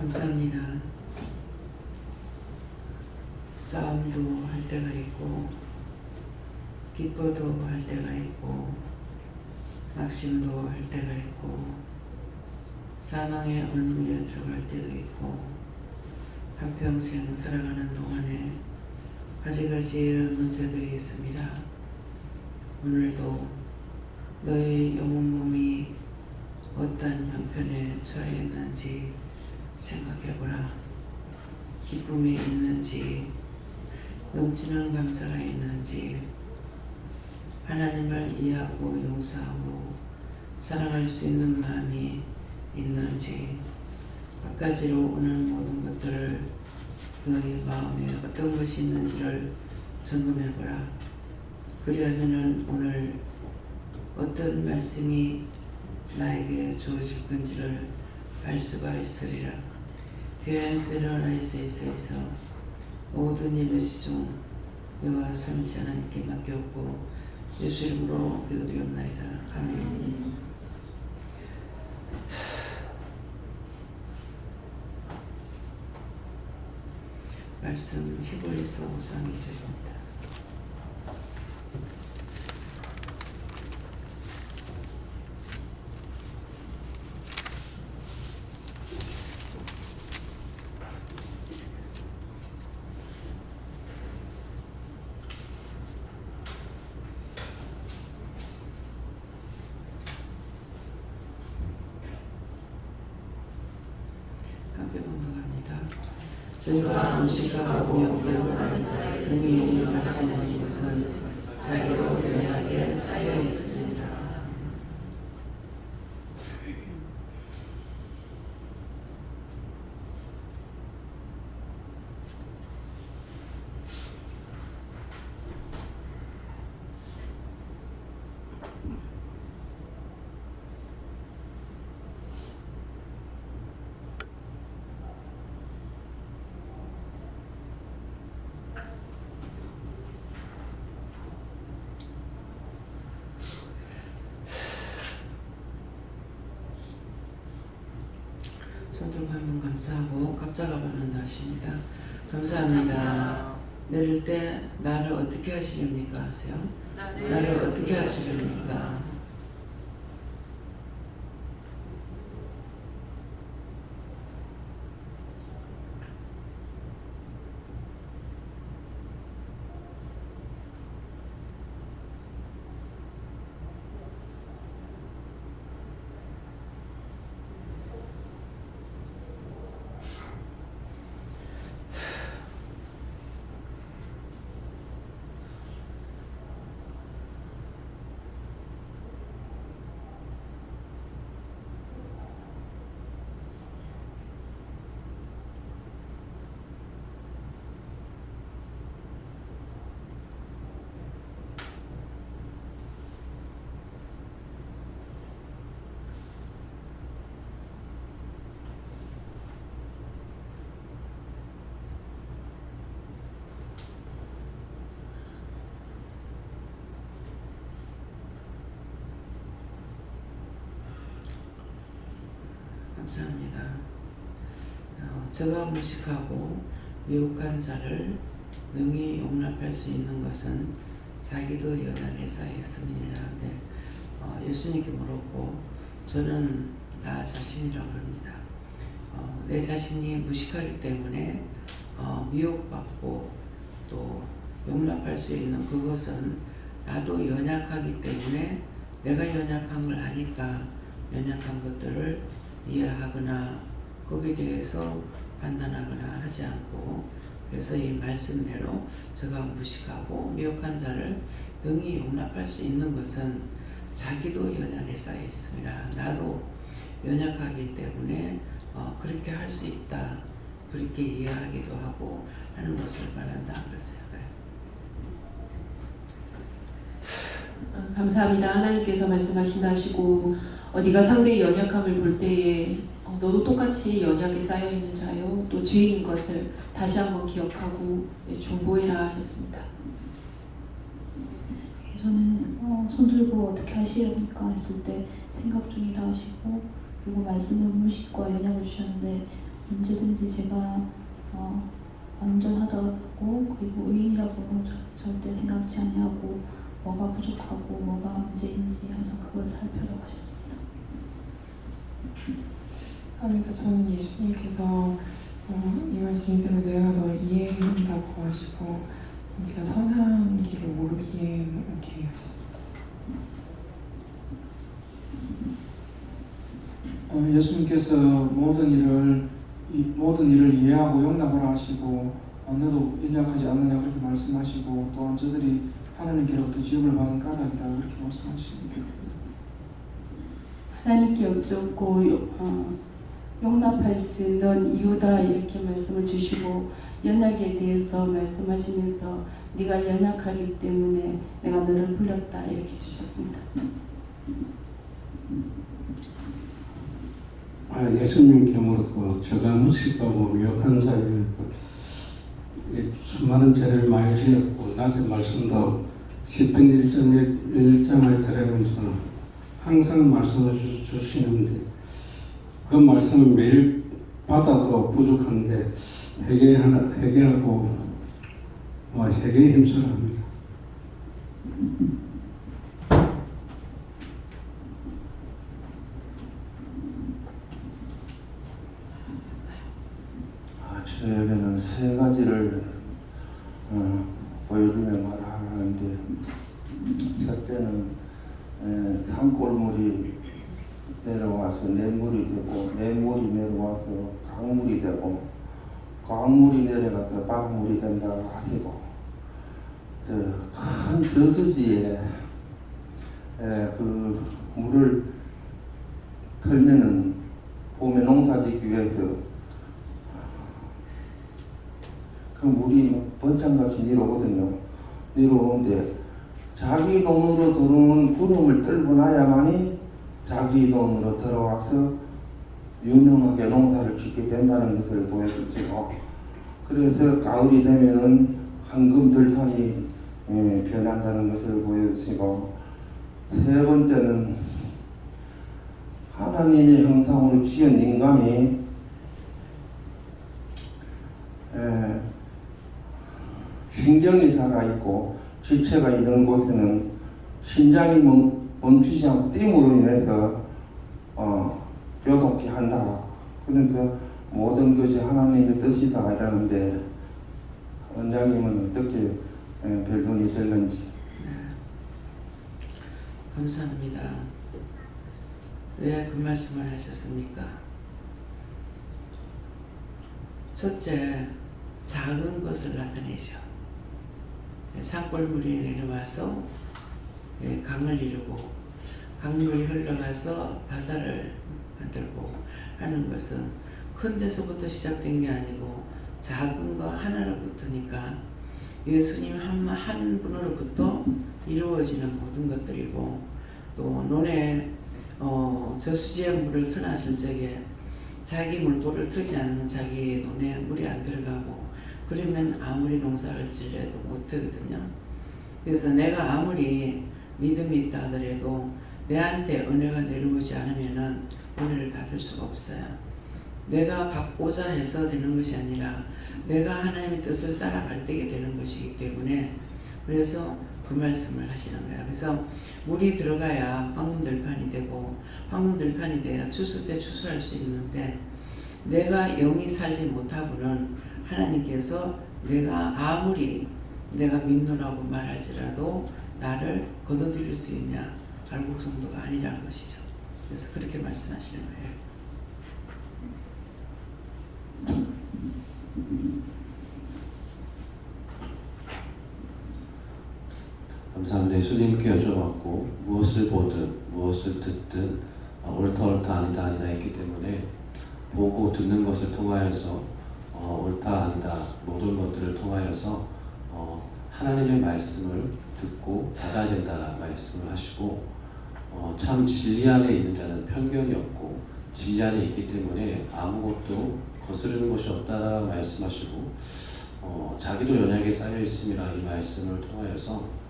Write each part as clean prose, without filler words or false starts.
감사합니다. 싸움도 할 때가 있고 기뻐도 할 때가 있고 낙심도 할 때가 있고 사망의 얼음에 들어갈 때도 있고 한평생 살아가는 동안에 가지가지의 문제들이 있습니다. 오늘도 너의 영혼 몸이 어떤 형편에 처해 있는지 생각해보라. 기쁨이 있는지 넘치는 감사가 있는지 하나님을 이해하고 용서하고 사랑할 수 있는 마음이 있는지 끝까지로 오는 모든 것들을 너의 마음에 어떤 것이 있는지를 점검해보라. 그리하면 오늘 어떤 말씀이 나에게 주어질 건지를 알 수가 있으리라. 대한세를 라이스에서 모든 예배시 중 여호와 삼위일체 하나님께 맡겼고 예수 이름으로 기도드리옵나이다. 아멘. 말씀 히브리서 5장 2절입니다. 함께 봉독합니다. 저희가 무식하고 미혹하는 능히 오늘 말씀하는 것은 자기도 연약에 쌓여 있습니다. 손들고 감사하고 각자가 받는다 하십니다. 감사합니다. 내릴 때 나를 어떻게 하시렵니까 하세요. 나를 어떻게 하시렵니까. 감사합니다. 저가 무식하고 미혹한 자를 능히 용납할 수 있는 것은 자기도 연약에 쌓여 있습니다. 네. 예수님께 물었고 저는 나 자신이라고 합니다. 내 자신이 무식하기 때문에 미혹받고 또 용납할 수 있는 그것은 나도 연약하기 때문에 내가 연약한 걸 아니까 연약한 것들을 이해하거나 거기에 대해서 판단하거나 하지 않고 그래서 이 말씀대로 저가 무식하고 미혹한 자를 능히 용납할 수 있는 것은 자기도 연약에 쌓여 있습니다. 나도 연약하기 때문에 그렇게 할 수 있다. 그렇게 이해하기도 하고 하는 것을 말한다 그랬어요. 감사합니다. 하나님께서 말씀하신다 하시고 네가 상대의 연약함을 볼 때에 너도 똑같이 연약이 쌓여있는 자요 또 죄인인 것을 다시 한번 기억하고 중보해라 하셨습니다. 저는 손 들고 어떻게 하시렵니까 했을 때 생각 중이다 하시고 그리고 말씀을 무식과 연약을 주셨는데 언제든지 제가 완전하다고 그리고 의인이라고 절대 생각지 아니하고 뭐가 부족하고 뭐가 문제인지 항상 그걸 살펴려고 하셨습니다. 그러니까 저는 예수님께서 이 말씀대로 내가 널 이해한다고 하시고 네가 선한 길을 모르기에 이렇게 하셨습니다. 예수님께서 모든 일을 이해하고 용납하라 하시고 너도 인정하지 않느냐 그렇게 말씀하시고 또한 저들이 하나님께로부터 지음을 받은 까닭이다 그렇게 말씀하십니다. 하나님께 여쭙고 용납할 수 있는 이유다 이렇게 말씀을 주시고 연약에 대해서 말씀하시면서 네가 연약하기 때문에 내가 너를 불렀다 이렇게 주셨습니다. 예수님께 물었고 저가 무식하고 미혹한 자이고 수많은 죄를 많이 지었고 낮에 말씀도 시편 1.1장을 들으면서 항상 말씀을 주시는데 그 말씀을 매일 받아도 부족한데 회개하고 회개에 힘써야 합니다. 저에게는 세 가지를 보여주며 말하는데 첫째는 산골물이 내려와서 냇물이 되고 냇물이 내려와서 강물이 되고 강물이 내려가서 바닷물이 된다 하시고 큰 저수지에 그 물을 털면은 봄에 농사짓기 위해서 그 물이 번창같이 내려오거든요. 내려오는데 자기 돈으로 들어오는 구름을 뚫고 나야만이 자기 돈으로 들어와서 유능하게 농사를 짓게 된다는 것을 보여주시고 그래서 가을이 되면은 황금 들판이 변한다는 것을 보여주시고 세 번째는 하나님의 형상으로 지은 인간이 신경이 살아있고 지체가 있는 곳에는 심장이 멈추지 않고 띵으로 인해서 요동케 한다. 그래서 모든 것이 하나님의 뜻이다 이러는데 원장님은 어떻게 변론이 될는지. 감사합니다. 왜 그 말씀을 하셨습니까? 첫째, 작은 것을 나타내죠. 산골물이 내려와서 강을 이루고 강물이 흘러가서 바다를 만들고 하는 것은 큰 데서부터 시작된 게 아니고 작은 거 하나로부터니까 예수님 한 분으로부터 이루어지는 모든 것들이고 또 논에 저수지에 물을 터놨을 적에 자기 물보를 트지 않으면 자기 논에 물이 안 들어가고 그러면 아무리 농사를 지어도 못하거든요. 그래서 내가 아무리 믿음이 있다 하더라도 내한테 은혜가 내려오지 않으면 은혜를 받을 수가 없어요. 내가 받고자 해서 되는 것이 아니라 내가 하나님의 뜻을 따라갈 때게 되는 것이기 때문에 그래서 그 말씀을 하시는 거예요. 그래서 물이 들어가야 황금들판이 되고 황금들판이 돼야 추수 때 추수할 수 있는데 내가 영이 살지 못하고는 하나님께서 내가 아무리 내가 믿노라고 말할지라도 나를 거둬들일 수 있냐 갈국성도가 아니라는 것이죠. 그래서 그렇게 말씀하시는 거예요. 감사합니다. 예수님께 여쭤봤고 무엇을 보든 무엇을 듣든 옳다 아니다 했기 때문에 보고 듣는 것을 통하여서 옳다 아니다 모든 것들을 통하여서 하나님의 말씀을 듣고 받아야 된다 말씀을 하시고 참 진리 안에 있는 자는 편견이 없고 진리 안에 있기 때문에 아무것도 거스르는 것이 없다 말씀하시고 자기도 연약에 쌓여 있음이라 이 말씀을 통하여서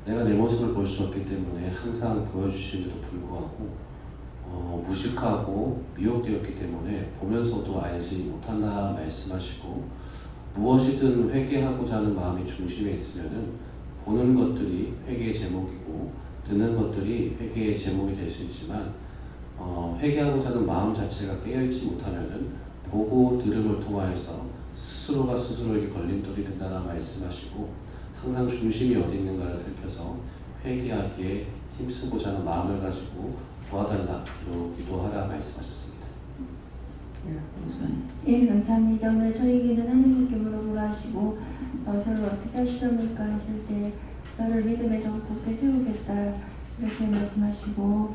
내가 내 모습을 볼 수 없기 때문에 항상 보여주심에도 불구하고 무식하고 미혹되었기 때문에 보면서도 알지 못한다 말씀하시고, 무엇이든 회개하고자 하는 마음이 중심에 있으면은 보는 것들이 회개의 제목이고 듣는 것들이 회개의 제목이 될 수 있지만, 회개하고자 하는 마음 자체가 깨어있지 못하면은 보고 들음을 통하여서 스스로가 스스로에게 걸림돌이 된다는 말씀하시고, 항상 중심이 어디 있는가를 살펴서 회개하기에 힘쓰고자 하는 마음을 가지고 도와달라 기도하라 말씀하셨습니다. 예, 감사합니다. 오늘 저에게는 하나님께 물어보라 하시고 저를 어떻게 하실 겁니까 했을 때 너를 믿음에 더 굳게 세우겠다 이렇게 말씀하시고,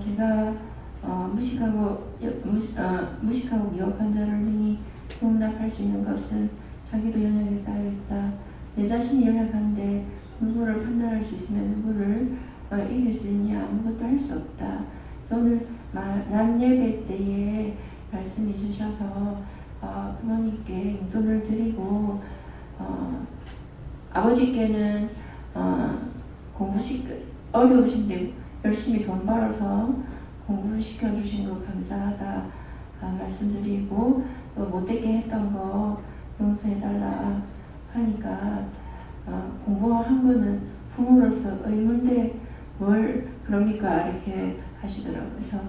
제가 무식하고 미혹한 자를 능히 용납할 수 있는 것은 자기도 연약에 쌓여있다. 내 자신이 연약한데 누구를 판단할 수 있으면 누구를 이길 수 있냐? 아무것도 할 수 없다. 그래서 오늘 난 예배 때에 말씀이 주셔서 부모님께 용돈을 드리고 아버지께는 어려우신데 열심히 돈 벌어서 공부시켜 주신 거 감사하다 말씀드리고, 또 못되게 했던 거 용서해달라 하니까 공부한 거는 부모로서 의무인데 뭘 그럽니까 이렇게 하시더라고요. 그래서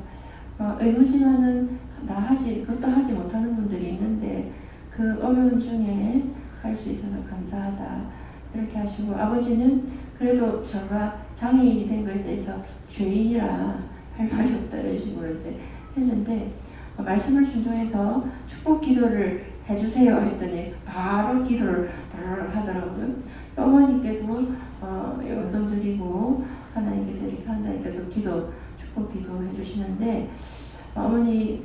의무지만은 그것도 하지 못하는 분들이 있는데 그 어려운 중에 할 수 있어서 감사하다 이렇게 하시고, 아버지는 그래도 제가 장애인이 된 거에 대해서 죄인이라 할 말이 없다 이런 식으로 이제 했는데, 말씀을 순종해서 축복 기도를 해주세요 했더니 바로 기도를 하더라고요. 어머니께도 용돈 드리고 하나님께서 이렇게 한다니까 또 축복 기도 해주시는데, 어머니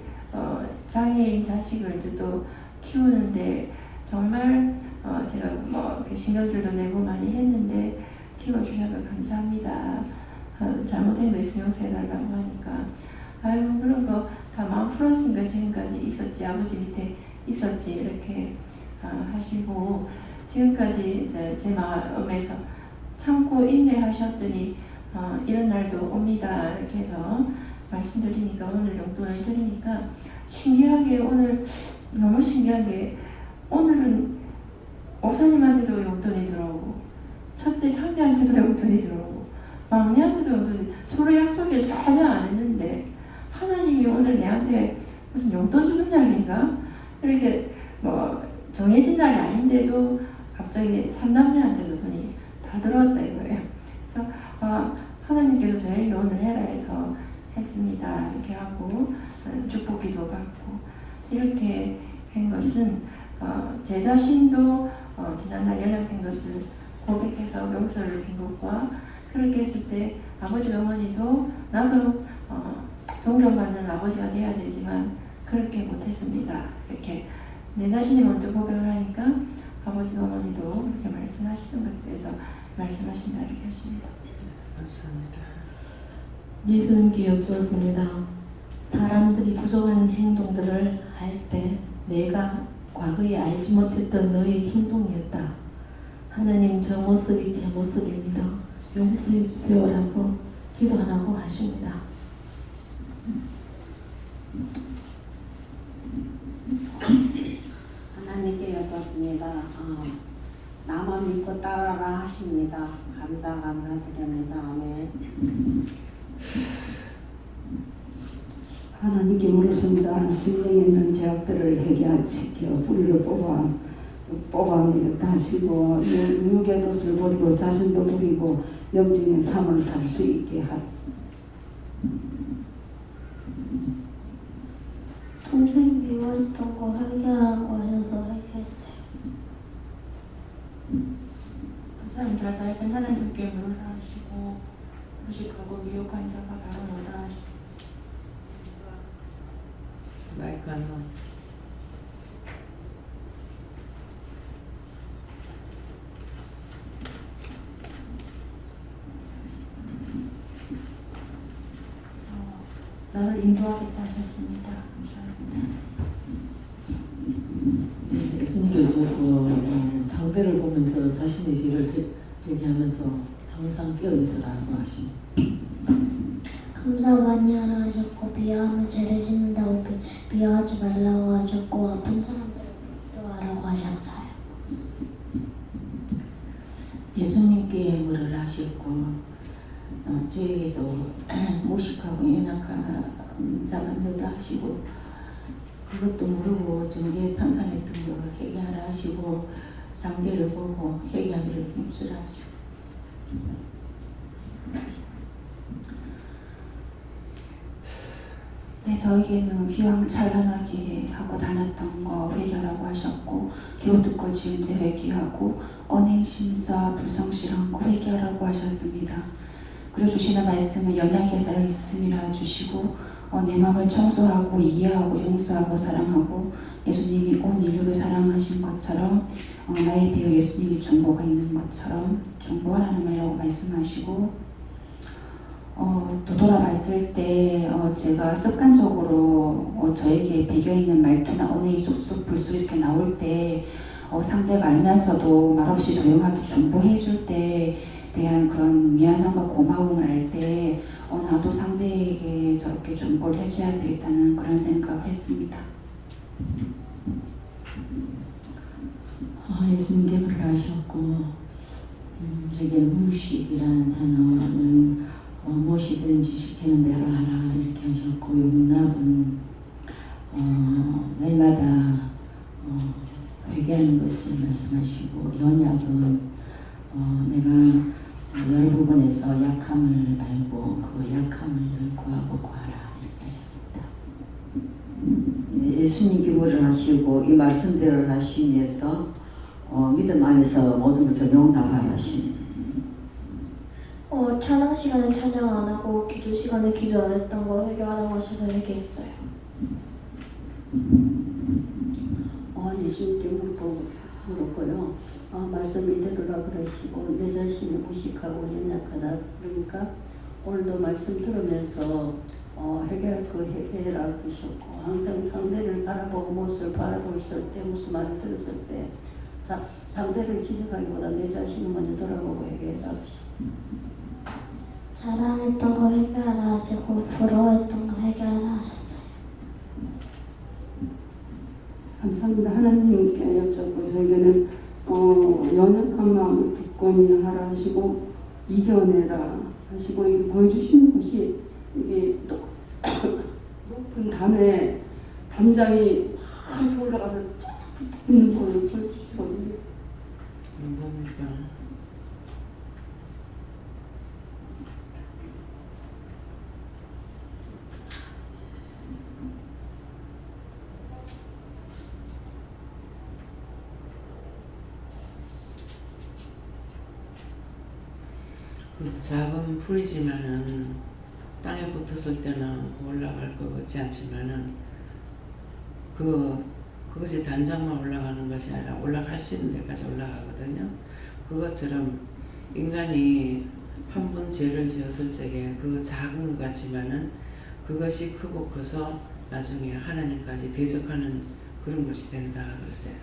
장애인 자식을 이제 또 키우는데 정말 제가 이렇게 신경질도 내고 많이 했는데 키워주셔서 감사합니다. 잘못된 거 있으면 용서해달라고 하니까 아유 그런 거 다 마음 풀었으니까 지금까지 있었지, 아버지 밑에 있었지 이렇게 하시고, 지금까지 이제 제 마음에서 참고 인내하셨더니 이런 날도 옵니다 이렇게 해서 말씀드리니까, 오늘 용돈을 드리니까 신기하게 오늘 너무 신기한 게, 오늘은 목사님한테도 용돈이 들어오고 첫째 창대한테도 용돈이 들어오고 막내한테도 용돈이, 서로 약속을 전혀 안 했는데 하나님이 오늘 내한테 무슨 용돈 주는 날인가 이렇게 정해진 날이 아닌데도 갑자기 3남매한테도 돈이 다 들어왔다 이거예요. 그래서 하나님께서 저에게 오늘 해라 해서 했습니다 이렇게 하고 축복 기도 받고 이렇게 한 것은 제 자신도 지난날 연약한 것을 고백해서 용서를 빈 것과, 그렇게 했을 때 아버지 어머니도 나도 존경받는 아버지가 돼야 되지만 그렇게 못했습니다 이렇게 내 자신이 먼저 고백을 하니까 아버지도 어머니도 그렇게 말씀하시는 것에 대해서 말씀하신다 이렇게 하십니다. 감사합니다. 예수님께 여쭈었습니다. 사람들이 부정한 행동들을 할 때 내가 과거에 알지 못했던 너의 행동이었다. 하나님 저 모습이 제 모습입니다. 용서해 주세요라고 기도하라고 하십니다. 하나님께 여쭙습니다. 나만 믿고 따라라 하십니다. 감사드립니다. 아멘. 하나님께 물었습니다. 생명에 있는 죄악들을 해결시켜 뿌리를 뽑아내겠다 하시고, 육의 것을 버리고 자신도 버리고 영적인 삶을 살 수 있게 하라. 동생 미워했던 거 회개하라고 하셔서 회개했어요. 감사합니다. 자익은 하나님께 물으라 하시고, 무식하고 미혹한 자가 바로 너다 하시고. 마이크 안 나와. 나를 인도하겠다 하셨습니다. 감사합니다. 네, 예수님께 여쭈었고, 상대를 보면서 자신의 죄를 회개하면서 항상 깨어있으라고 하십니다. 감사 많이 하라 하셨고 비하하면 죄를 짓는다고 비하하지 말라고 하셨고 아픈 사람들을 기도하라고 하셨어요. 예수님께 물을 하셨고 저에게도 무식하고 연약한 자만들도 하시고 그것도 모르고 정죄에 판단했던 거 회개하라 하시고 상대를 보고 회개하기를 힘쓰라 하시고 네, 저에게는 휘황찬란하게 하고 다녔던 거 회개하라고 하셨고 기호 듣고 지은 죄 회개하고 언행심사 불성실한 거 회개하라고 하셨습니다. 그리고 주시는 말씀은 연약에 쌓여 있음이라 주시고 내 마음을 청소하고 이해하고 용서하고 사랑하고 예수님이 온 인류를 사랑하신 것처럼 나에 비해 예수님이 중보가 있는 것처럼 중보하라는 말이라고 말씀하시고 또 돌아봤을 때 제가 습관적으로 저에게 배겨있는 말투나 언행이 쑥쑥 불쑥 이렇게 나올 때 상대가 알면서도 말없이 조용하게 중보해줄 때 대한 그런 미안함과 고마움을 알 때 나도 상대에게 저렇게 중보를 해줘야 되겠다는 그런 생각을 했습니다. 예수님께 물을 하셨고 여기 무식이라는 단어는 무엇이든지 시키는 대로 하라 이렇게 하셨고 용납은 날마다 회개하는 것을 말씀하시고 연약은 내가 여러 부분에서 약함을 알고 그 약함을 늘 구하고 구하라 이렇게 하셨습니다. 예수님께 물을 하시고 이 말씀대로 하시면서 믿음 안에서 모든 것을 용납하라 하십니다. 찬양 시간에 찬양 안 하고 기도 시간에 기도 안 했던 거 회개하라고 하셔서 회개했어요. 예수님께 물었고요. 말씀 이대로라 그러시고 내 자신을 무식하고 연약하다 그러니까 오늘도 말씀 들으면서 회개할 거 회개해라 그러셨고 항상 상대를 바라보고 무엇을 바라볼 때 무슨 말을 들었을 때 상대를 지적하기보다 내 자신을 먼저 돌아보고 회개해라 그러셨고 자랑했던 거 회개하라 하시고 부러워했던 거 회개하라 하셨어요. 감사합니다. 하나님께 여쭙고 저에게는 연약한 마음을 굳건히 하라 하시고 이겨내라 하시고 이게 보여주시는 것이 이게 높은 담에 담장이 확 올라가서 쫙 있는 걸 보여주시거든요. 뭡니까? 작은 풀이지만은 땅에 붙었을 때는 올라갈 것 같지 않지만은 그것이 단장만 올라가는 것이 아니라 올라갈 수 있는 데까지 올라가거든요. 그것처럼 인간이 한 번 죄를 지었을 적에 그 작은 것 같지만은 그것이 크고 커서 나중에 하나님까지 대적하는 그런 것이 된다 그랬어요.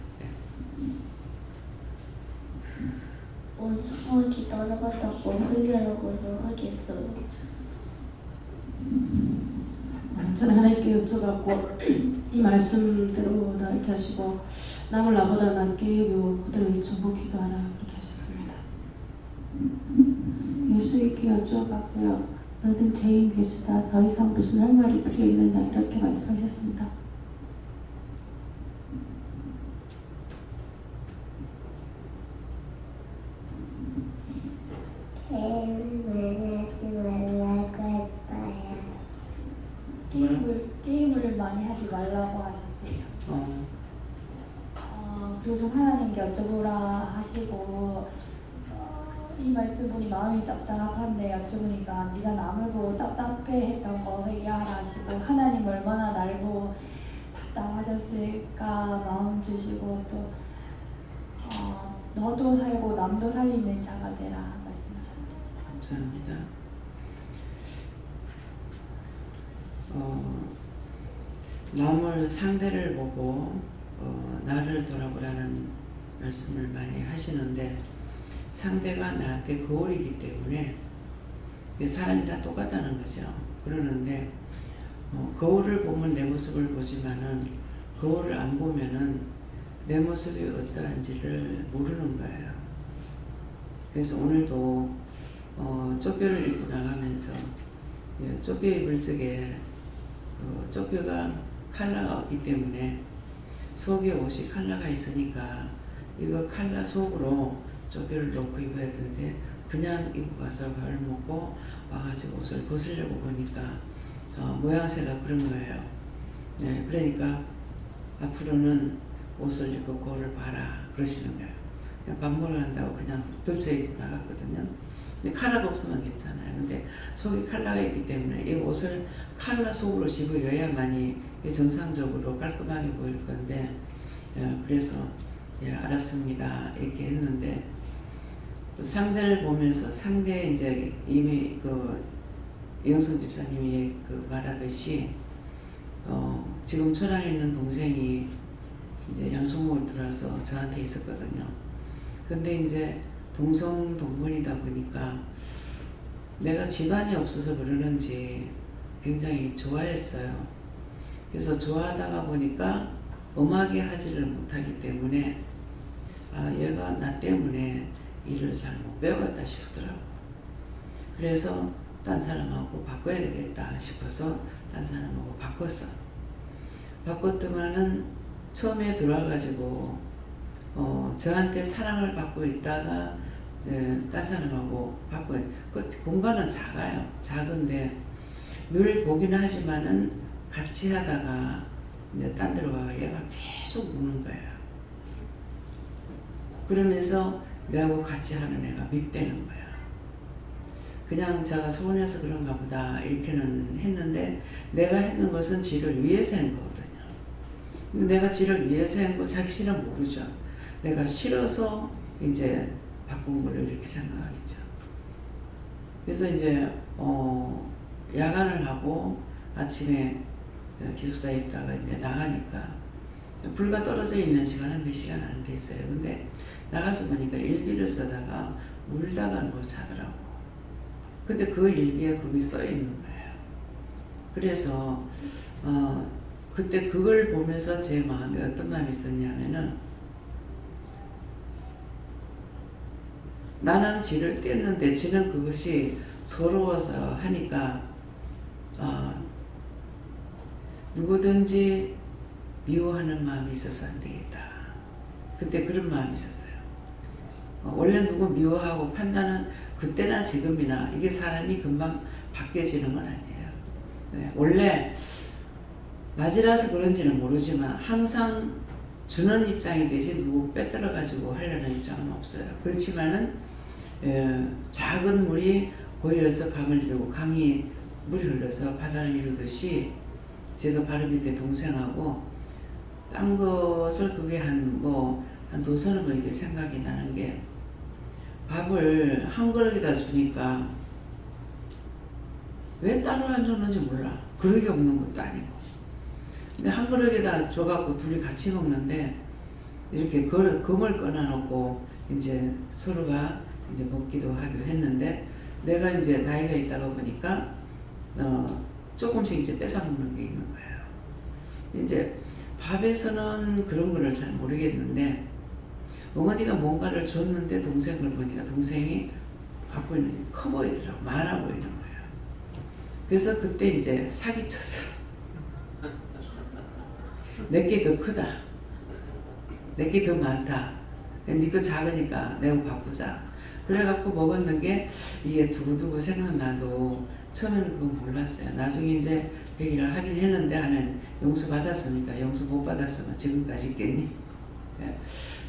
원수가 기다려봤다고 회개하라고 해서 하겠어요. 저는 하나님께 여쭤봤고 이 말씀대로 다 이렇게 하시고 남을 나보다 낫게 여기고 그대로 중보 기도하라 이렇게 하셨습니다. 예수님께 여쭤봤고요. 너는 죄인 괴수다. 더 이상 무슨 할 말이 필요 있느냐 이렇게 말씀하셨습니다. 게임을 많이 하지 말라고 하셨대요. 그래서 하나님께 여쭤보라 하시고 이 말씀 보니 마음이 답답한데 여쭤보니까 네가 남을 보고 답답해했던 거 회개하라 하시고 하나님 얼마나 날 보고 답답하셨을까 마음 주시고 또 너도 살고 남도 살리는 자가 되라 말씀하셨습니다. 감사합니다. 남을 상대를 보고 나를 돌아보라는 말씀을 많이 하시는데 상대가 나한테 거울이기 때문에 사람이 다 똑같다는 거죠. 그러는데 거울을 보면 내 모습을 보지만은 거울을 안 보면은 내 모습이 어떠한지를 모르는 거예요. 그래서 오늘도 좁뼈를 입고 나가면서 좁뼈 입을 적에 좁뼈가 컬러가 없기 때문에 속에 옷이 컬러가 있으니까 이거 컬러 속으로 좁뼈를 넣고 입어야 되는데 그냥 입고 가서 밥을 먹고 와가지고 옷을 벗으려고 보니까 모양새가 그런 거예요. 네, 그러니까 앞으로는 옷을 입고 거울을 봐라 그러시는 거예요. 그냥 밥 먹으러 간다고 그냥 들쳐 입고 나갔거든요. 근데 컬러가 없으면 괜찮아요. 근데 속에 컬러가 있기 때문에 이 옷을 컬러 속으로 집어여야만이 정상적으로 깔끔하게 보일 건데 그래서 알았습니다 이렇게 했는데 또 상대를 보면서 상대 이제 이미 이영순 집사님이 말하듯이 지금 초랑에 있는 동생이 이제 양손목을 들어서 저한테 있었거든요. 근데 이제 동성동본이다 보니까 내가 집안이 없어서 그러는지 굉장히 좋아했어요. 그래서 좋아하다가 보니까 엄하게 하지를 못하기 때문에 얘가 나 때문에 일을 잘 못 배웠다 싶더라고. 그래서 딴 사람하고 바꿔야 되겠다 싶어서 딴 사람하고 바꿨어. 바꿨더만은 처음에 들어와가지고 저한테 사랑을 받고 있다가 딴 사람하고 바꿔요. 그 공간은 작아요. 작은데 늘 보기는 하지만은 같이 하다가 이제 딴 데로 가가 얘가 계속 우는 거예요. 그러면서 내하고 같이 하는 애가 밉대는 거야. 그냥 제가 서운해서 그런가 보다 이렇게는 했는데 내가 했는 것은 지를 위해서 한 거거든요. 내가 지를 위해서 한 거 자기 실은 모르죠. 내가 싫어서 이제 바꾼 거를 이렇게 생각하겠죠. 그래서 이제 야간을 하고 아침에 기숙사에 있다가 이제 나가니까 불과 떨어져 있는 시간은 몇 시간 안 됐어요. 근데 나가서 보니까 일비를 쓰다가 울다가 누워 자더라고. 근데 그 일비에 그게 써 있는 거예요. 그래서 그때 그걸 보면서 제 마음에 어떤 마음이 있었냐면은 나는 지를 뗐는데 지는 그것이 서러워서 하니까 누구든지 미워하는 마음이 있어서 안 되겠다. 그때 그런 마음이 있었어요. 원래 누구 미워하고 판단은 그때나 지금이나 이게 사람이 금방 바뀌어지는 건 아니에요. 네, 원래 맞이라서 그런지는 모르지만 항상 주는 입장이 되지 누구 빼들어 가지고 하려는 입장은 없어요. 그렇지만은 작은 물이 고여서 강을 이루고 강이 물이 흘러서 바다를 이루듯이 제가 바로 밑에 동생하고 딴 것을 그게 한 도서는 이게 생각이 나는 게 밥을 한 그릇에다 주니까 왜 따로 안 줬는지 몰라. 그릇이 없는 것도 아니고. 근데 한 그릇에다 줘갖고 둘이 같이 먹는데 이렇게 금을 꺼내놓고 이제 서로가 이제 먹기도 하기도 했는데 내가 이제 나이가 있다가 보니까 조금씩 이제 뺏어 먹는 게 있는 거예요. 이제 밥에서는 그런 거를 잘 모르겠는데 어머니가 뭔가를 줬는데 동생을 보니까 동생이 갖고 있는 게 커 보이더라고. 많아 보이는 거예요. 그래서 그때 이제 사기쳤어. 내게 더 크다. 내게 더 많다. 네 거 작으니까 내가 바꾸자. 그래갖고 먹었는 게 이게 두고두고 생각나도 처음에는 그건 몰랐어요. 나중에 이제 회개를 하긴 했는데 하는 용서 받았으니까 용서 못 받았으면 지금까지 있겠니?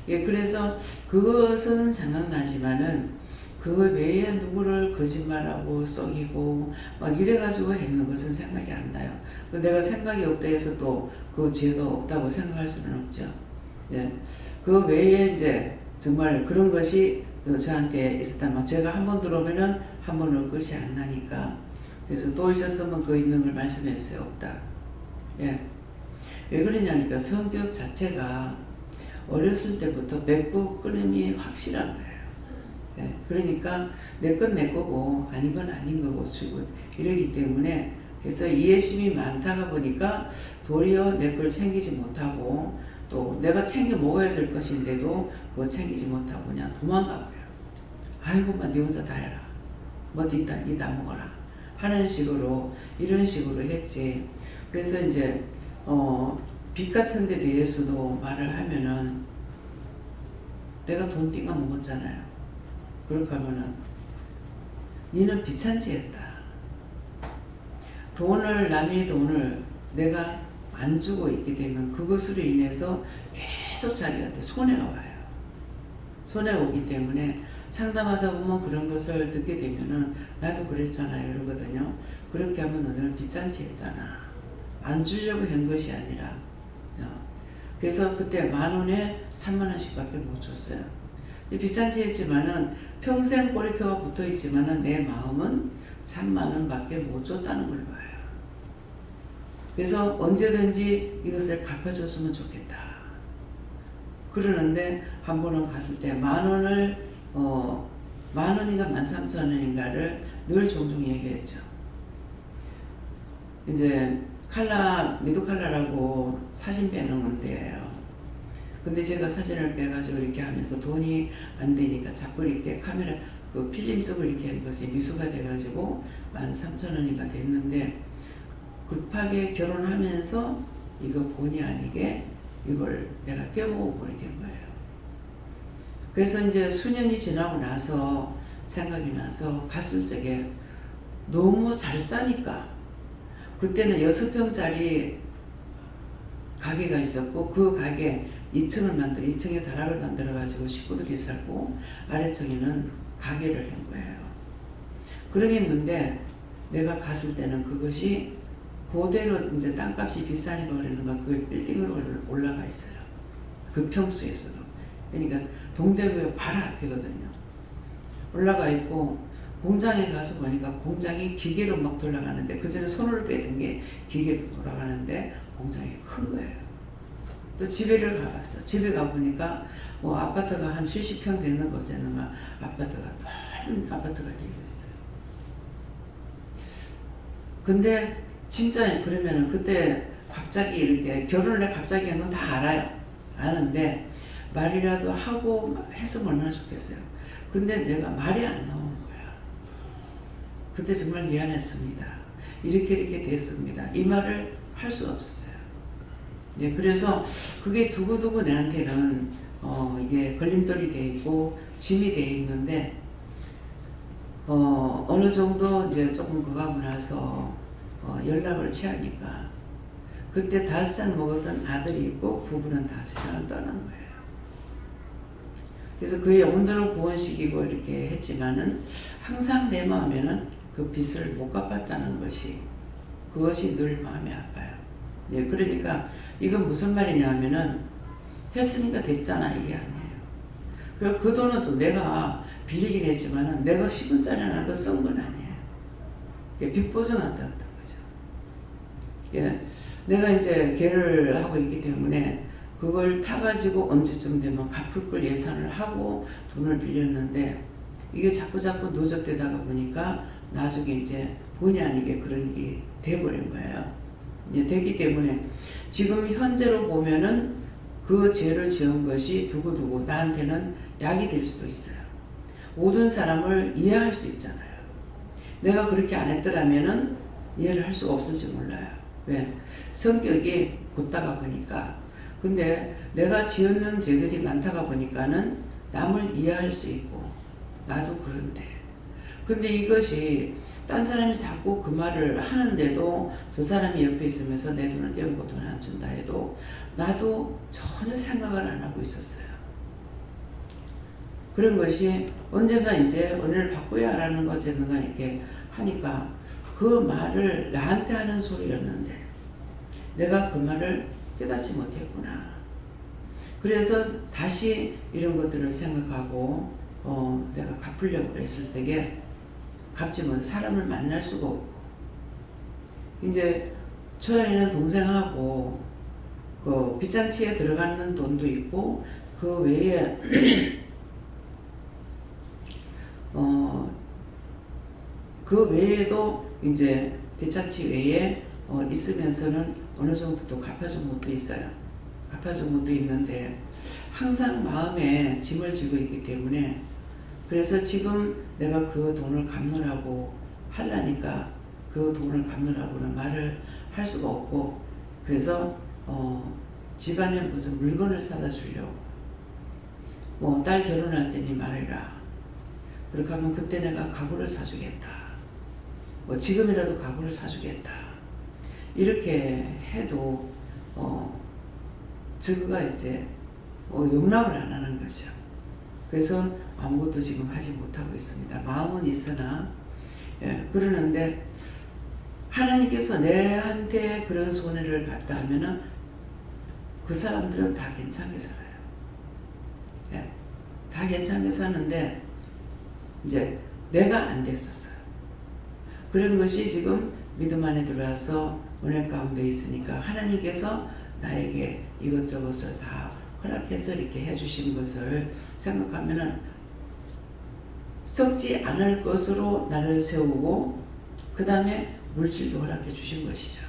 예, 그래서 그것은 생각나지만은 그 외에 누구를 거짓말하고 속이고 막 이래가지고 했는 것은 생각이 안 나요. 내가 생각이 없다 해서 또 그 죄가 없다고 생각할 수는 없죠. 예, 그 외에 이제 정말 그런 것이 또 저한테 있었다면 제가 한 번 들어오면은 한 번은 것이 안 나니까 그래서 또 있었으면 그 있는 걸 말씀해 주세요. 없다. 예, 왜 그러냐니까 성격 자체가 어렸을 때부터 맺고 끊음이 확실한 거예요. 네. 그러니까 내 건 내 거고 아닌 건 아닌 거고 주고 이러기 때문에 그래서 이해심이 많다가 보니까 도리어 내 걸 챙기지 못하고 또 내가 챙겨 먹어야 될 것인데도 그거 챙기지 못하고 그냥 도망가고요. 아이고 네 혼자 다 해라. 뭐 이따 먹어라. 하는 식으로 이런 식으로 했지. 그래서 이제 빚 같은 데 대해서도 말을 하면은 내가 돈 띵가 먹었잖아요. 그렇게 하면은 니는 비찬지 했다. 남의 돈을 내가 안 주고 있게 되면 그것으로 인해서 계속 자기한테 손해가 와요. 손해가 오기 때문에 상담하다 보면 그런 것을 듣게 되면은 나도 그랬잖아요 이러거든요. 그렇게 하면 너는 빚잔치 했잖아. 안 주려고 한 것이 아니라. 그래서 그때 10,000원에 30,000원씩 밖에 못 줬어요. 빚잔치 했지만은 평생 꼬리표가 붙어 있지만은 내 마음은 30,000원 밖에 못 줬다는 걸 봐요. 그래서 언제든지 이것을 갚아줬으면 좋겠다. 그러는데 한 번은 갔을 때 10,000원을 10,000원인가 13,000원인가를 늘 종종 얘기했죠. 이제 미도 칼라라고 사진 빼는 건데요. 근데 제가 사진을 빼가지고 이렇게 하면서 돈이 안 되니까 자꾸 이렇게 카메라 그 필름 속을 이렇게 한 것이 미수가 돼가지고 13,000원인가 됐는데 급하게 결혼하면서 이거 본의 아니게 이걸 내가 떼어먹어 버리게 된 거예요. 그래서 이제 수년이 지나고 나서 생각이 나서 갔을 적에 너무 잘 싸니까 그때는 6평짜리 가게가 있었고 그 가게 2층에 다락을 만들어 가지고 식구들이 살고 아래층에는 가게를 한 거예요. 그러겠는데 내가 갔을 때는 그것이 그대로 이제 땅값이 비싸니까 그러는가 그게 빌딩으로 올라가 있어요. 그 평수에서도. 그러니까 동대구역 바로 앞이거든요. 올라가 있고 공장에 가서 보니까 공장이 기계로 막 돌아가는데 그전에 손으로 빼던 게 기계로 돌아가는데 공장이 큰 거예요. 또 집에를 가봤어. 집에 가보니까 뭐 아파트가 한 70평 되는 곳에는 아파트가 넓은 아파트가 되어 있어요. 근데 진짜 그러면은 그때 갑자기 이렇게 결혼을 갑자기 한 건 다 알아요. 아는데 말이라도 하고 했으면 얼마나 좋겠어요. 근데 내가 말이 안 나오는 거야. 그때 정말 미안했습니다. 이렇게 됐습니다. 이 말을 할 수가 없었어요. 네, 그래서 그게 두고두고 내한테는 이게 걸림돌이 돼 있고 짐이 돼 있는데 어느 정도 이제 조금 그거하고 나서 연락을 취하니까 그때 5살 먹었던 아들이 있고 부부는 다 세상을 떠난 거예요. 그래서 그 영혼들을 구원시키고 이렇게 했지만은 항상 내 마음에는 그 빚을 못 갚았다는 그것이 늘 마음이 아파요. 예, 그러니까 이건 무슨 말이냐 하면은 했으니까 됐잖아 이게 아니에요. 그리고 그 돈은 또 내가 빌리긴 했지만은 내가 10원짜리 하나도 쓴 건 아니에요. 예, 빚 보증한다는 거죠. 예, 내가 이제 개를 하고 있기 때문에 그걸 타가지고 언제쯤 되면 갚을 걸 예산을 하고 돈을 빌렸는데 이게 자꾸 누적되다가 보니까 나중에 이제 본의 아니게 그런 일이 돼버린 거예요. 이제 됐기 때문에 지금 현재로 보면은 그 죄를 지은 것이 두고두고 나한테는 약이 될 수도 있어요. 모든 사람을 이해할 수 있잖아요. 내가 그렇게 안 했더라면은 이해를 할 수가 없을지 몰라요. 왜? 성격이 곧다가 보니까. 근데 내가 지었는 죄들이 많다가 보니까는 남을 이해할 수 있고 나도 그런데 근데 이것이 딴 사람이 자꾸 그 말을 하는데도 저 사람이 옆에 있으면서 내 돈을 떼어먹고 돈 안 준다 해도 나도 전혀 생각을 안 하고 있었어요. 그런 것이 언젠가 이제 은혜를 바꿔야 하라는 거제는가 이렇게 하니까 그 말을 나한테 하는 소리였는데 내가 그 말을 깨닫지 못했구나. 그래서 다시 이런 것들을 생각하고 내가 갚으려고 했을 때에 갚지 못해 사람을 만날 수가 없고 이제 초연이는 동생하고 그 빚잔치에 들어가는 돈도 있고 그 외에 그 외에도 이제 배차치 외에 있으면서는 어느 정도 또 갚아준 것도 있어요. 갚아준 것도 있는데 항상 마음에 짐을 지고 있기 때문에 그래서 지금 내가 그 돈을 갚느라고 하려니까 그 돈을 갚느라고는 말을 할 수가 없고 그래서 집안에 무슨 물건을 사다 주려고 뭐 딸 결혼할 때니 말해라. 그렇게 하면 그때 내가 가구를 사주겠다. 뭐 지금이라도 가구를 사주겠다. 이렇게 해도 저거가 이제 용납을 안 하는 거죠. 그래서 아무것도 지금 하지 못하고 있습니다. 마음은 있으나 그러는데 하나님께서 내한테 그런 손해를 봤다 하면은 그 사람들은 다 괜찮게 살아요. 다 괜찮게 사는데 이제 내가 안 됐었어요. 그런 것이 지금 믿음 안에 들어와서 은혜 가운데 있으니까 하나님께서 나에게 이것저것을 다 허락해서 이렇게 해주신 것을 생각하면은 썩지 않을 것으로 나를 세우고 그 다음에 물질도 허락해 주신 것이죠.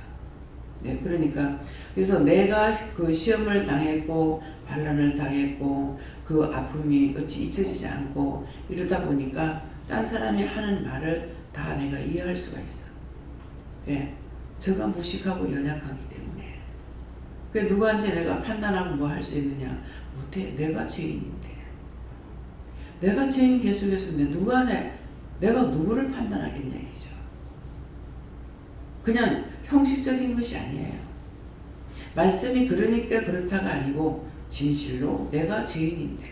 그러니까 그래서 내가 그 시험을 당했고 반란을 당했고 그 아픔이 어찌 잊혀지지 않고 이러다 보니까 딴 사람이 하는 말을 다 내가 이해할 수가 있어. 저가 무식하고 연약하기 때문에. 그 누구한테 내가 판단하고 뭐 할 수 있느냐? 못해. 내가 죄인인데. 내가 죄인 계속했는데 내가 누구를 판단하겠냐 이죠. 그냥 형식적인 것이 아니에요. 말씀이 그러니까 그렇다가 아니고 진실로 내가 죄인인데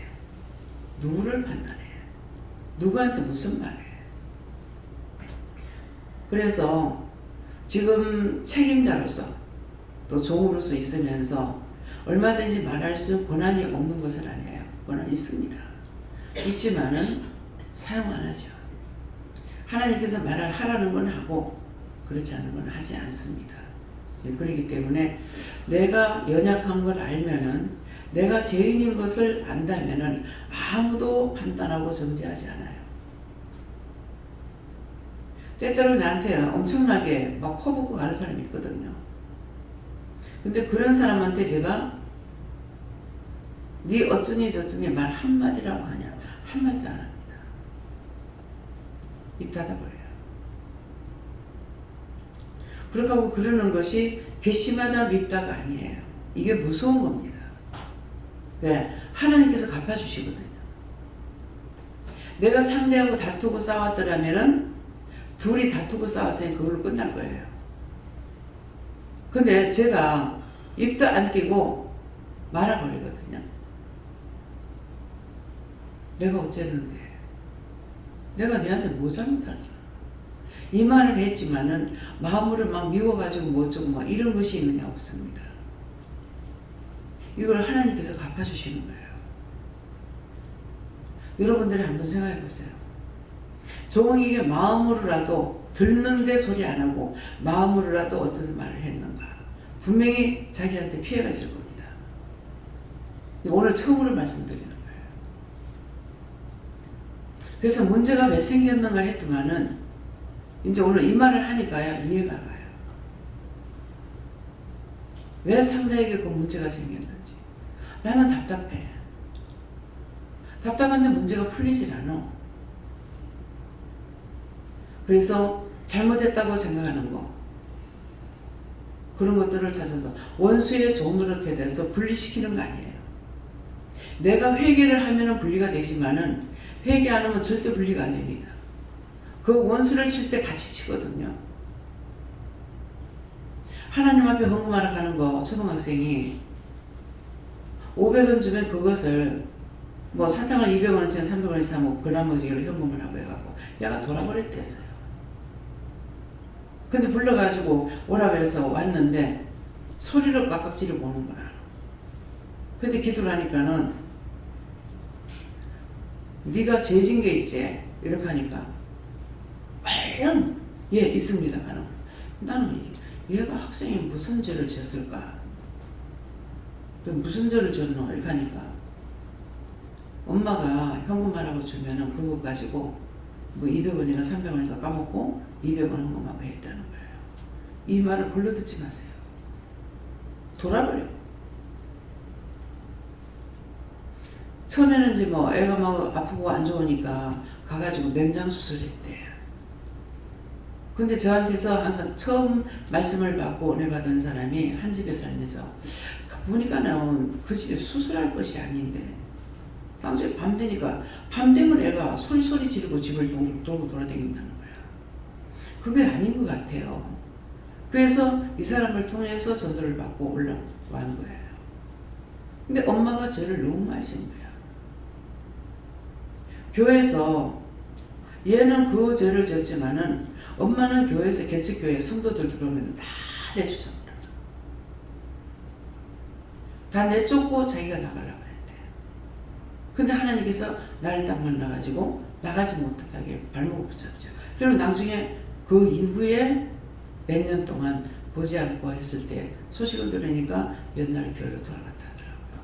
누구를 판단해? 누구한테 무슨 말해? 그래서 지금 책임자로서 또 종으로서 있으면서 얼마든지 말할 수 있는 권한이 없는 것은 아니에요. 권한이 있습니다. 있지만은 사용 안 하죠. 하나님께서 말을 하라는 건 하고 그렇지 않은 건 하지 않습니다. 그렇기 때문에 내가 연약한 걸 알면은 내가 죄인인 것을 안다면은 아무도 판단하고 정죄하지 않아요. 때때로 나한테 엄청나게 막 퍼붓고 가는 사람이 있거든요. 근데 그런 사람한테 제가 네 어쩌니 저쩌니 말 한마디라고 하냐? 한마디도 안 합니다. 입 닫아버려요. 그렇게 하고 그러는 것이 괘씸하다 밉다가 아니에요. 이게 무서운 겁니다. 왜? 하나님께서 갚아주시거든요. 내가 상대하고 다투고 싸웠더라면은 둘이 다투고 싸웠으니 그걸로 끝날 거예요. 근데 제가 입도 안 띄고 말아버리거든요. 내가 어쨌는데 내가 너한테 뭐 잘못하지? 이 말을 했지만은 마음으로 막 미워가지고 뭐 어쩌고 막 이런 것이 있느냐 없습니다. 이걸 하나님께서 갚아주시는 거예요. 여러분들이 한번 생각해 보세요. 종에게 마음으로라도 듣는데 소리 안 하고 마음으로라도 어떤 말을 했는가? 분명히 자기한테 피해가 있을 겁니다. 오늘 처음으로 말씀드리는 거예요. 그래서 문제가 왜 생겼는가 했더만은 이제 오늘 이 말을 하니까요 이해가 가요. 왜 상대에게 그 문제가 생겼는지. 나는 답답해. 답답한데 문제가 풀리질 않아. 그래서 잘못했다고 생각하는 거, 그런 것들을 찾아서 원수의 종으로 대해서 분리시키는 거 아니에요. 내가 회개를 하면 분리가 되지만은 회개 안 하면 절대 분리가 안 됩니다. 그 원수를 칠 때 같이 치거든요. 하나님 앞에 헌금하러 가는 거 초등학생이 500원 주면 그것을 뭐 사탕을 200원어치는 300원어치 사면 그 나머지로 현금을 하고 해갖고 얘가 돌아버렸댔어요. 근데 불러가지고 오라고 해서 왔는데 소리를 꽉꽉 찌르고 오는 거야. 근데 기도를 하니까는 네가 죄진 게 있지? 이렇게 하니까 예 있습니다. 나는 얘가 학생이 무슨 죄를 졌을까? 무슨 죄를 졌노? 이렇게 하니까 엄마가 현금하라고 주면은 그거 가지고 뭐 200원인가 300원인가 까먹고 200원 헌금하고 했다는 거예요. 이 말을 불러 듣지 마세요. 돌아버려. 처음에는 이제 뭐 애가 막 아프고 안 좋으니까 가가지고 명장 수술했대. 근데 저한테서 항상 처음 말씀을 받고 은혜 받은 사람이 한 집에 살면서 보니까는 그 집에 수술할 것이 아닌데 당시에 밤 되니까 밤 되면 애가 소리 지르고 집을 돌고 돌아다닌다는 거야. 그게 아닌 것 같아요. 그래서 이 사람을 통해서 전도를 받고 올라간 거예요. 근데 엄마가 죄를 너무 많이 진 거야. 교회에서 얘는 그 죄를 졌지만은 엄마는 교회에서 개척교회 성도들 들어오면 다 내쫓아. 다 내쫓고 자기가 나가려고 했대. 근데 하나님께서 나를 딱 만나가지고 나가지 못하게 발목을 붙잡죠. 그리고 나중에 그 이후에 몇 년 동안 보지 않고 했을 때 소식을 들으니까 옛날 교회로 돌아갔다 하더라고요.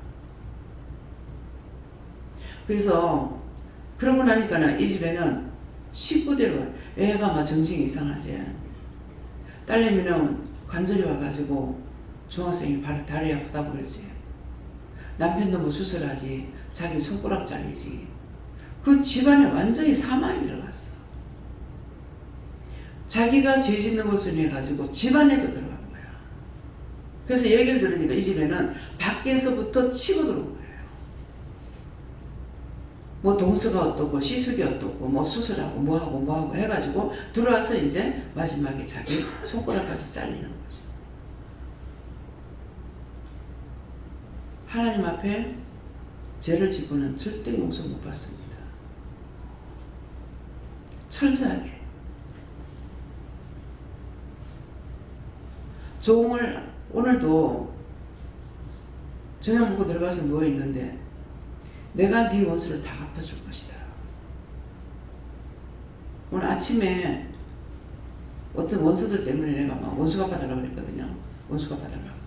그래서 그러고 나니까는 이 집에는 식구대로 애가 막 정신이 이상하지. 딸내미는 관절이 와가지고 중학생이 다리 아프다고 그러지. 남편도 뭐 수술하지. 자기 손가락 잘리지. 그 집안에 완전히 사망이 들어갔어. 자기가 죄 짓는 것을 인해 가지고 집안에도 들어간 거야. 그래서 얘기를 들으니까 이 집에는 밖에서부터 치고 들어온 거예요. 뭐 동서가 어떻고 시술이 어떻고 뭐 수술하고 뭐하고 해가지고 들어와서 이제 마지막에 자기 손가락까지 잘리는 거죠. 하나님 앞에 죄를 짓고는 절대 용서 못 받습니다. 철저하게. 종을 오늘도 저녁 먹고 들어가서 누워있는데 내가 네 원수를 다 갚아줄 것이다. 오늘 아침에 어떤 원수들 때문에 내가 막 원수 갚아달라고 그랬거든요. 원수 갚아달라고.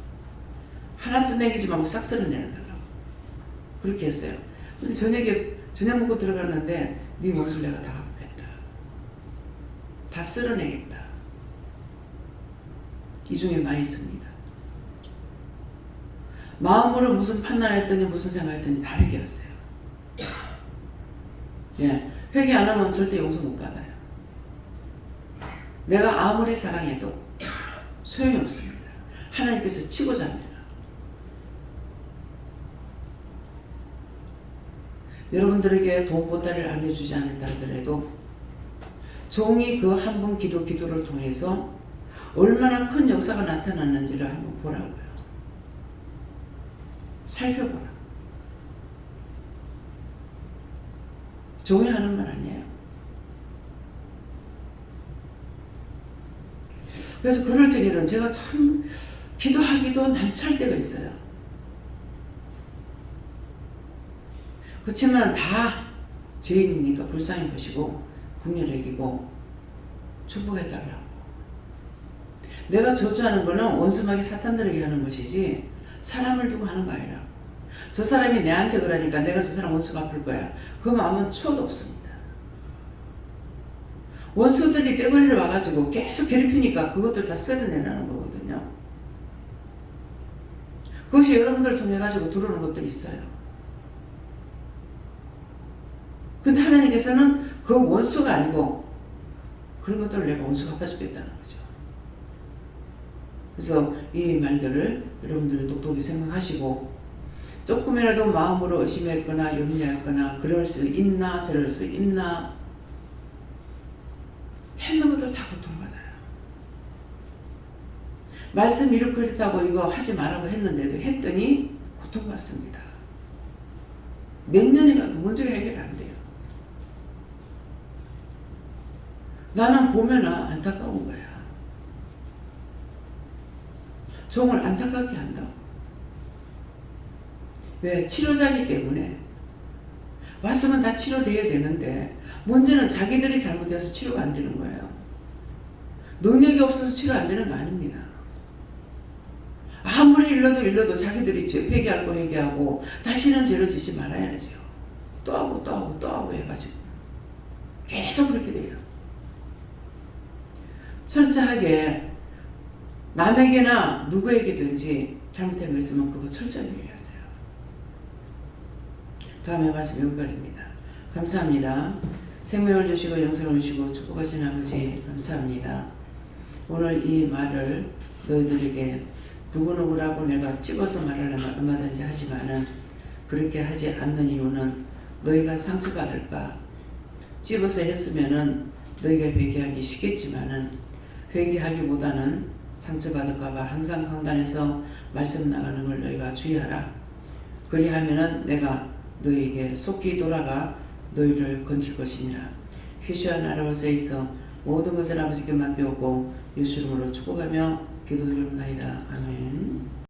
하나도 내기지 말고 싹 쓸어내달라고. 그렇게 했어요. 근데 저녁 먹고 들어갔는데 네 원수를 내가 다 갚겠다. 다 쓸어내겠다. 이 중에 많이 있습니다. 마음으로 무슨 판단했더니 무슨 생각했더니 다 회개했어요. 예, 회개 안 하면 절대 용서 못 받아요. 내가 아무리 사랑해도 소용이 없습니다. 하나님께서 치고자 합니다. 여러분들에게 돈 보따리를 안 해주지 않는다 하더라도 종이 그 한 번 기도를 통해서 얼마나 큰 역사가 나타났는지를 한번 보라고요. 살펴보라. 종이 하는 말 아니에요. 그래서 그럴 적에는 제가 참 기도하기도 난처할 때가 있어요. 그렇지만 다 죄인이니까 불쌍히 보시고 긍휼히 여기고 축복해달라고. 내가 저주하는 거는 원수마귀 사탄들에게 하는 것이지 사람을 두고 하는 거 아니라. 저 사람이 내한테 그러니까 내가 저 사람 원수 갚을 거야. 그 마음은 추워도 없습니다. 원수들이 떼거리를 와가지고 계속 괴롭히니까 그것들 다 쓸어내라는 거거든요. 그것이 여러분들 통해 가지고 들어오는 것들이 있어요. 근데 하나님께서는 그 원수가 아니고 그런 것들을 내가 원수 갚아주겠다는 거죠. 그래서 이 말들을 여러분들이 똑똑히 생각하시고 조금이라도 마음으로 의심했거나 염려했거나 그럴 수 있나 저럴 수 있나 했는 것들 다 고통받아요. 말씀 이렇고 이렇다고 이거 하지 말라고 했는데도 했더니 고통받습니다. 몇 년이 가도 문제가 해결 안 돼요. 나는 보면 안타까운 거야. 종을 안타깝게 한다고. 왜? 치료자이기 때문에. 왔으면 다 치료돼야 되는데 문제는 자기들이 잘못해서 치료가 안 되는 거예요. 능력이 없어서 치료 안 되는 거 아닙니다. 아무리 일러도 자기들이 회개할 거 회개하고 다시는 죄를 짓지 말아야죠. 또 하고 해가지고 계속 그렇게 돼요. 철저하게 남에게나 누구에게든지 잘못된 거 있으면 그거 철저히 얘기하세요. 다음에 말씀 여기까지입니다. 감사합니다. 생명을 주시고 영생을 주시고 축복하신 아버지 감사합니다. 오늘 이 말을 너희들에게 누구누구라고 내가 찍어서 말하려면 얼마든지 하지만은 그렇게 하지 않는 이유는 너희가 상처받을까. 찍어서 했으면은 너희가 회개하기 쉽겠지만은 회개하기보다는 상처받을까봐 항상 강단에서 말씀 나가는 걸 너희가 주의하라. 그리하면은 내가 너희에게 속히 돌아가 너희를 건질 것이니라. 휘시와 나라로서 있어 모든 것을 아버지께 맡겨오고 예수 이름으로 축복하며 기도드립니다. 아멘.